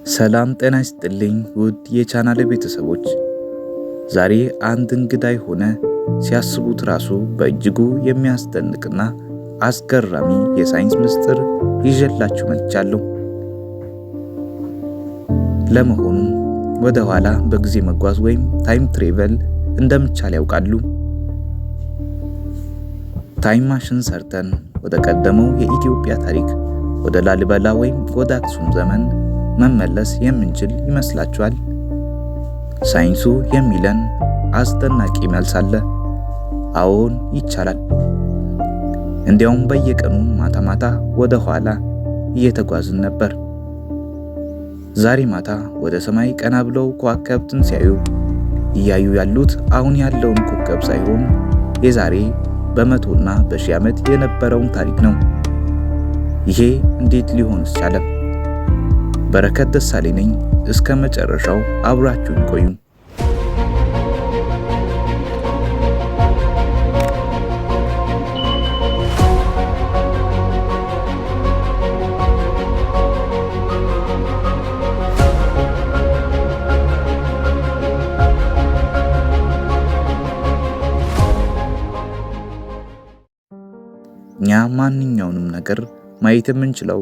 ሰላም ጤና ይስጥልኝ ውድ የቻናሌ ቤተሰቦች፣ ዛሬ አንድ እንግዳ የሆነ ሲያስቡት ራሱ በእጅጉ የሚያስደንቅና አስገራሚ የሳይንስ ምስጢር ይዤላችሁ መጥቻለሁ። ለመሆኑ ወደ ኋላ በጊዜ መጓዝ ወይም ታይም ትሬቨል እንደምቻል ያውቃሉ? ታይም ማሽን ሰርተን ወደ ቀደመው የኢትዮጵያ ታሪክ ወደ ላሊበላ ወይም ወደ አክሱም ዘመን መመለስ የምንችል ይመስላችኋል? ሳይንሱ የሚለን አስደናቂ መልስ አለ። አዎን ይቻላል። እንዲያውም በየቀኑ ማታ ማታ ወደ ኋላ እየተጓዝን ነበር። ዛሬ ማታ ወደ ሰማይ ቀና ብለው ከዋክብትን ሲያዩ እያዩ ያሉት አሁን ያለውን ኮከብ ሳይሆን የዛሬ በመቶና በሺህ ዓመት የነበረውን ታሪክ ነው። ይሄ እንዴት ሊሆንስ ቻለ? በረከት ደሳሌ ነኝ። እስከ መጨረሻው አብራችሁን ቆዩ። እኛ ማንኛውንም ነገር ማየት የምንችለው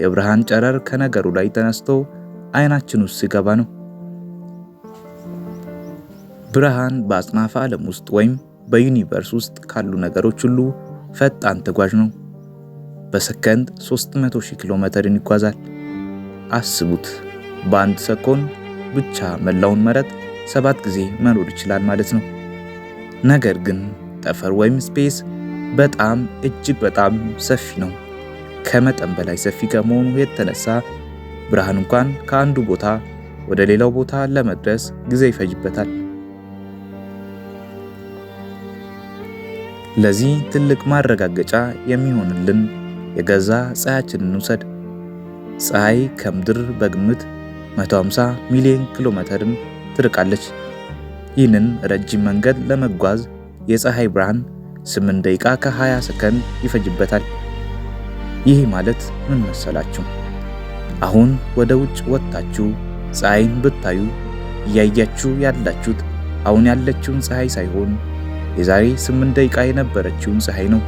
የብርሃን ጨረር ከነገሩ ላይ ተነስቶ አይናችን ውስጥ ሲገባ ነው። ብርሃን በአጽናፈ ዓለም ውስጥ ወይም በዩኒቨርስ ውስጥ ካሉ ነገሮች ሁሉ ፈጣን ተጓዥ ነው። በሰከንድ 300,000 ኪሎ ሜትርን ይጓዛል። አስቡት፣ በአንድ ሰኮንድ ብቻ መላውን መሬት 7 ጊዜ መኖር ይችላል ማለት ነው። ነገር ግን ጠፈር ወይም ስፔስ በጣም እጅግ በጣም ሰፊ ነው። ከመጠን በላይ ሰፊ ከመሆኑ የተነሳ ብርሃን እንኳን ከአንዱ ቦታ ወደ ሌላው ቦታ ለመድረስ ጊዜ ይፈጅበታል። ለዚህ ትልቅ ማረጋገጫ የሚሆንልን የገዛ ፀሐያችንን ውሰድ። ፀሐይ ከምድር በግምት 150 ሚሊዮን ኪሎ ሜትርን ትርቃለች። ይህንን ረጅም መንገድ ለመጓዝ የፀሐይ ብርሃን 8 ደቂቃ ከ20 ሰከንድ ይፈጅበታል። ይህ ማለት ምን መሰላችሁ? አሁን ወደ ውጭ ወጥታችሁ ፀሐይን ብታዩ እያያችሁ ያላችሁት አሁን ያለችውን ፀሐይ ሳይሆን የዛሬ 8 ደቂቃ የነበረችውን ፀሐይ ነው።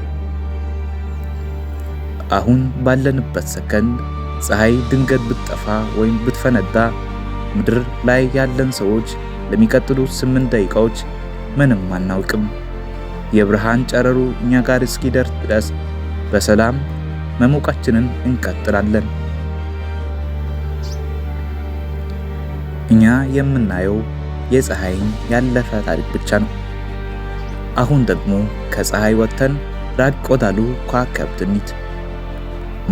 አሁን ባለንበት ሰከንድ ፀሐይ ድንገት ብትጠፋ ወይም ብትፈነዳ ምድር ላይ ያለን ሰዎች ለሚቀጥሉት 8 ደቂቃዎች ምንም አናውቅም። የብርሃን ጨረሩ እኛ ጋር እስኪደርስ ድረስ በሰላም መሞቃችንን እንቀጥላለን። እኛ የምናየው የፀሐይን ያለፈ ታሪክ ብቻ ነው። አሁን ደግሞ ከፀሐይ ወጥተን ራቅ ወዳሉ ከዋክብት እንሂድ።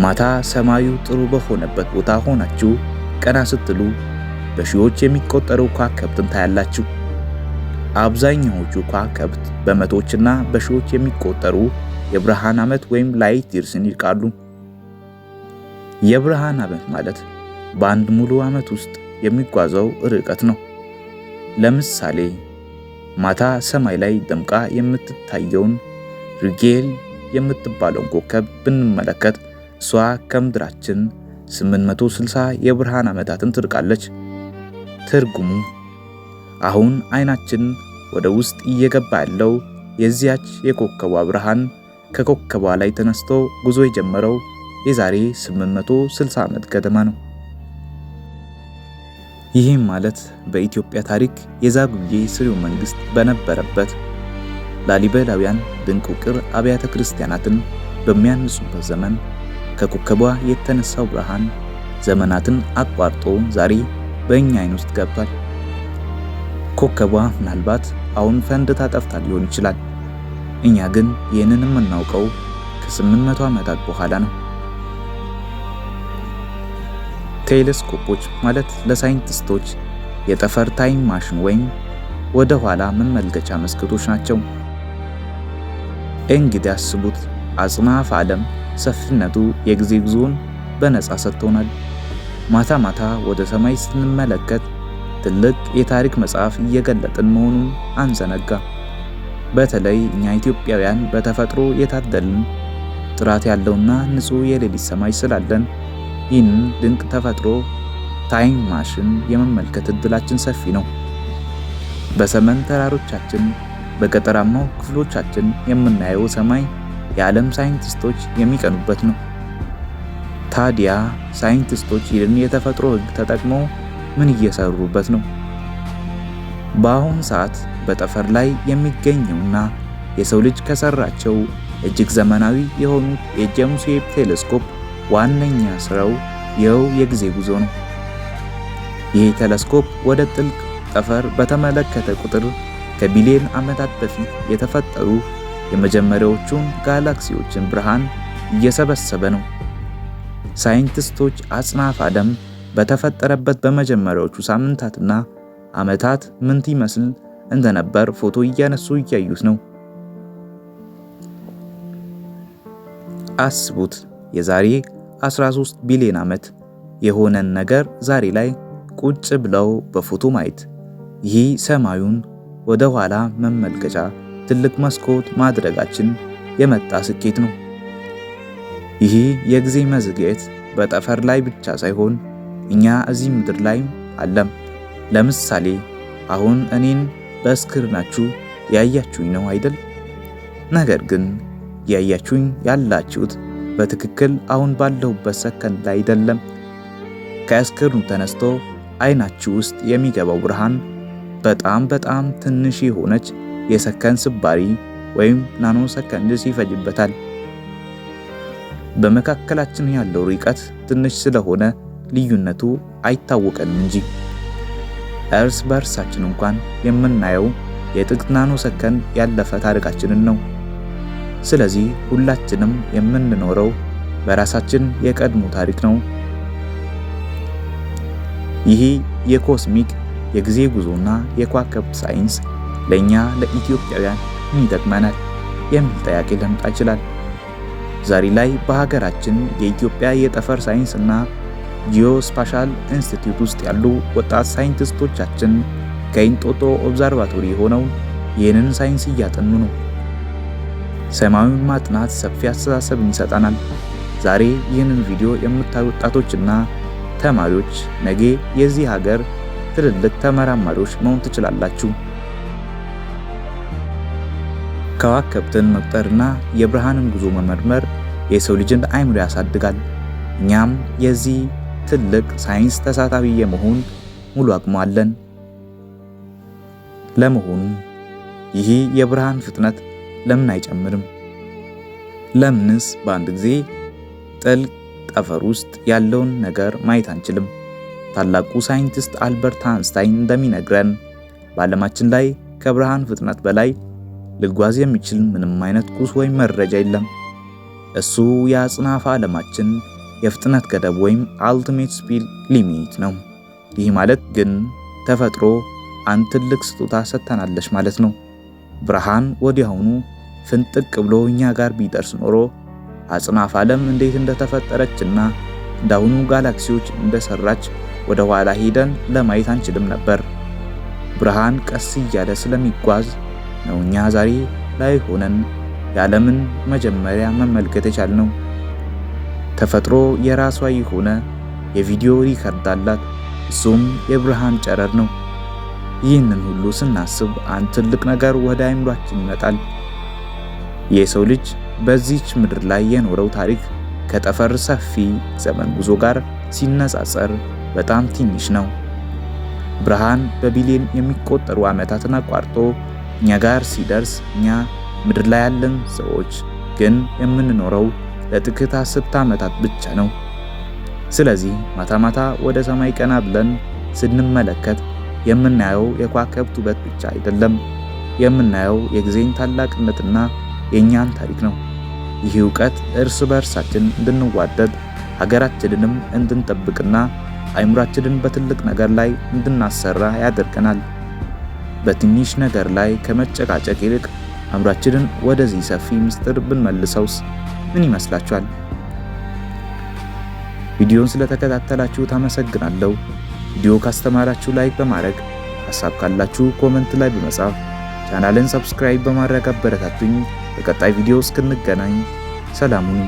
ማታ ሰማዩ ጥሩ በሆነበት ቦታ ሆናችሁ ቀና ስትሉ በሺዎች የሚቆጠሩ ከዋክብትን ታያላችሁ። አብዛኛዎቹ ከዋክብት በመቶዎችና በሺዎች የሚቆጠሩ የብርሃን ዓመት ወይም ላይት ይርስን ይርቃሉ። የብርሃን ዓመት ማለት በአንድ ሙሉ ዓመት ውስጥ የሚጓዘው ርቀት ነው። ለምሳሌ ማታ ሰማይ ላይ ደምቃ የምትታየውን ሪጌል የምትባለውን ኮከብ ብንመለከት እሷ ከምድራችን 860 የብርሃን ዓመታትን ትርቃለች። ትርጉሙ አሁን አይናችን ወደ ውስጥ እየገባ ያለው የዚያች የኮከቧ ብርሃን ከኮከቧ ላይ ተነስቶ ጉዞ የጀመረው የዛሬ 860 ዓመት ገደማ ነው። ይህም ማለት በኢትዮጵያ ታሪክ የዛጉዌ ሥርወ መንግስት በነበረበት ላሊበላውያን ድንቅ ውቅር አብያተ ክርስቲያናትን በሚያንጹበት ዘመን ከኮከቧ የተነሳው ብርሃን ዘመናትን አቋርጦ ዛሬ በእኛ አይን ውስጥ ገብቷል። ኮከቧ ምናልባት አሁን ፈንድታ ጠፍታ ሊሆን ይችላል። እኛ ግን ይህንን የምናውቀው ከ800 ዓመታት በኋላ ነው። ቴሌስኮፖች ማለት ለሳይንቲስቶች የጠፈር ታይም ማሽን ወይም ወደ ኋላ መመልከቻ መስኮቶች ናቸው። እንግዲህ አስቡት፣ አጽናፈ ዓለም ሰፊነቱ የጊዜ ጉዞን በነፃ ሰጥቶናል። ማታ ማታ ወደ ሰማይ ስንመለከት ትልቅ የታሪክ መጽሐፍ እየገለጥን መሆኑን አንዘነጋ። በተለይ እኛ ኢትዮጵያውያን በተፈጥሮ የታደልን ጥራት ያለውና ንጹህ የሌሊት ሰማይ ስላለን ይህንን ድንቅ ተፈጥሮ ታይም ማሽን የመመልከት እድላችን ሰፊ ነው። በሰሜን ተራሮቻችን፣ በገጠራማው ክፍሎቻችን የምናየው ሰማይ የዓለም ሳይንቲስቶች የሚቀኑበት ነው። ታዲያ ሳይንቲስቶች ይህን የተፈጥሮ ሕግ ተጠቅመው ምን እየሰሩበት ነው? በአሁኑ ሰዓት በጠፈር ላይ የሚገኘውና የሰው ልጅ ከሰራቸው እጅግ ዘመናዊ የሆኑት የጄምስ ዌብ ቴሌስኮፕ ዋነኛ ስራው ይኸው የጊዜ ጉዞ ነው። ይህ ቴሌስኮፕ ወደ ጥልቅ ጠፈር በተመለከተ ቁጥር ከቢሊዮን ዓመታት በፊት የተፈጠሩ የመጀመሪያዎቹን ጋላክሲዎችን ብርሃን እየሰበሰበ ነው። ሳይንቲስቶች አጽናፈ ዓለም በተፈጠረበት በመጀመሪያዎቹ ሳምንታትና ዓመታት ምን ይመስል እንደነበር ፎቶ እያነሱ እያዩት ነው። አስቡት፣ የዛሬ 13 ቢሊዮን ዓመት የሆነን ነገር ዛሬ ላይ ቁጭ ብለው በፎቶ ማየት። ይህ ሰማዩን ወደ ኋላ መመልከቻ ትልቅ መስኮት ማድረጋችን የመጣ ስኬት ነው። ይህ የጊዜ መዘግየት በጠፈር ላይ ብቻ ሳይሆን እኛ እዚህ ምድር ላይ አለም። ለምሳሌ አሁን እኔን በስክሪናችሁ ያያችሁኝ ነው አይደል? ነገር ግን ያያችሁኝ ያላችሁት በትክክል አሁን ባለሁበት ሰከንድ ላይ አይደለም። ከስክሪኑ ተነስቶ አይናችሁ ውስጥ የሚገባው ብርሃን በጣም ትንሽ የሆነች የሰከንድ ስባሪ ወይም ናኖ ሰከንድ ይፈጅበታል። በመካከላችን ያለው ርቀት ትንሽ ስለሆነ ልዩነቱ አይታወቀንም እንጂ እርስ በርሳችን እንኳን የምናየው የጥቂት ናኖ ሰከንድ ያለፈ ታሪካችንን ነው። ስለዚህ ሁላችንም የምንኖረው በራሳችን የቀድሞ ታሪክ ነው። ይህ የኮስሚክ የጊዜ ጉዞና የከዋክብት ሳይንስ ለኛ ለኢትዮጵያውያን ምን ይጠቅመናል የሚል ጥያቄ ሊመጣ ይችላል። ዛሬ ላይ በሀገራችን የኢትዮጵያ የጠፈር ሳይንስ እና ጂኦስፓሻል ኢንስቲትዩት ውስጥ ያሉ ወጣት ሳይንቲስቶቻችን ከኢንጦጦ ኦብዘርቫቶሪ ሆነው ይህንን ሳይንስ እያጠኑ ነው። ሰማዩን ማጥናት ሰፊ አስተሳሰብን ይሰጠናል። ዛሬ ይህንን ቪዲዮ የምታዩ ወጣቶችና ተማሪዎች ነገ የዚህ ሀገር ትልልቅ ተመራማሪዎች መሆን ትችላላችሁ። ከዋክብትን መቁጠርና የብርሃንን ጉዞ መመርመር የሰው ልጅን አእምሮ ያሳድጋል። እኛም የዚህ ትልቅ ሳይንስ ተሳታፊ የመሆን ሙሉ አቅሙ አለን። ለመሆኑ ይህ የብርሃን ፍጥነት ለምን አይጨምርም? ለምንስ በአንድ ጊዜ ጥልቅ ጠፈር ውስጥ ያለውን ነገር ማየት አንችልም? ታላቁ ሳይንቲስት አልበርት አንስታይን እንደሚነግረን በዓለማችን ላይ ከብርሃን ፍጥነት በላይ ሊጓዝ የሚችል ምንም አይነት ቁስ ወይም መረጃ የለም። እሱ የአጽናፈ ዓለማችን የፍጥነት ገደብ ወይም አልቲሜት ስፒድ ሊሚት ነው። ይህ ማለት ግን ተፈጥሮ አንድ ትልቅ ስጦታ ሰጥተናለች ማለት ነው። ብርሃን ወዲያውኑ ፍንጥቅ ብሎ እኛ ጋር ቢደርስ ኖሮ አጽናፈ ዓለም እንዴት እንደተፈጠረችና እንዳሁኑ ጋላክሲዎች እንደሰራች ወደ ኋላ ሄደን ለማየት አንችልም ነበር። ብርሃን ቀስ እያለ ስለሚጓዝ ነው እኛ ዛሬ ላይ ሆነን የዓለምን መጀመሪያ መመልከት የቻልነው። ተፈጥሮ የራሷ የሆነ የቪዲዮ ሪከርድ አላት፣ እሱም የብርሃን ጨረር ነው። ይህንን ሁሉ ስናስብ አንድ ትልቅ ነገር ወደ አእምሯችን ይመጣል። የሰው ልጅ በዚች ምድር ላይ የኖረው ታሪክ ከጠፈር ሰፊ ዘመን ጉዞ ጋር ሲነጻጸር በጣም ትንሽ ነው። ብርሃን በቢሊዮን የሚቆጠሩ ዓመታትን አቋርጦ እኛ ጋር ሲደርስ እኛ ምድር ላይ ያለን ሰዎች ግን የምንኖረው ለጥቂት አስርተ ዓመታት ብቻ ነው። ስለዚህ ማታ ማታ ወደ ሰማይ ቀና ብለን ስንመለከት የምናየው የከዋክብት ውበት ብቻ አይደለም፣ የምናየው የጊዜን ታላቅነትና የእኛን ታሪክ ነው። ይህ ዕውቀት እርስ በእርሳችን እንድንዋደድ ሀገራችንንም እንድንጠብቅና አእምሯችንን በትልቅ ነገር ላይ እንድናሰራ ያደርገናል። በትንሽ ነገር ላይ ከመጨቃጨቅ ይልቅ አእምሯችንን ወደዚህ ሰፊ ምስጢር ብንመልሰውስ ምን ይመስላችኋል? ቪዲዮን ስለተከታተላችሁ አመሰግናለሁ። ቪዲዮ ካስተማራችሁ ላይክ በማድረግ ሐሳብ ካላችሁ ኮሜንት ላይ በመጻፍ ቻናልን ሰብስክራይብ በማድረግ አበረታቱኝ። በቀጣይ ቪዲዮ እስክንገናኝ ሰላም ሁኑ።